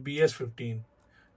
BS15۔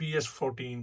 BS14،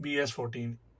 BS14،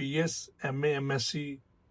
BS MA MSc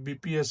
BPS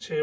6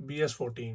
BS14۔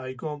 ICOM،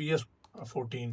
BS14۔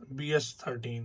BS13.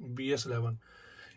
BS11.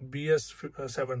BS7.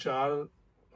4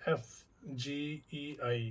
FGEI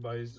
22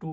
2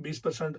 20%،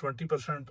20%،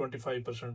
25%.